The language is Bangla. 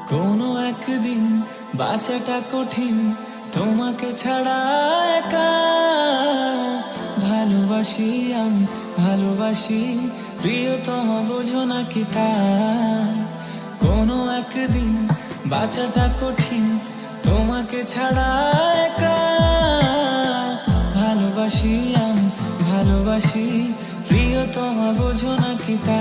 কোনো একদিন বাঁচাটা কঠিন তোমাকে ছাড়া একা। ভালোবাসি আমি ভালোবাসি প্রিয়তমা, বোঝো না কি তা? কোনো একদিন বাঁচাটা কঠিন তোমাকে ছাড়া একা। ভালোবাসি আমি ভালোবাসি প্রিয়তমা, বোঝো না কি তা?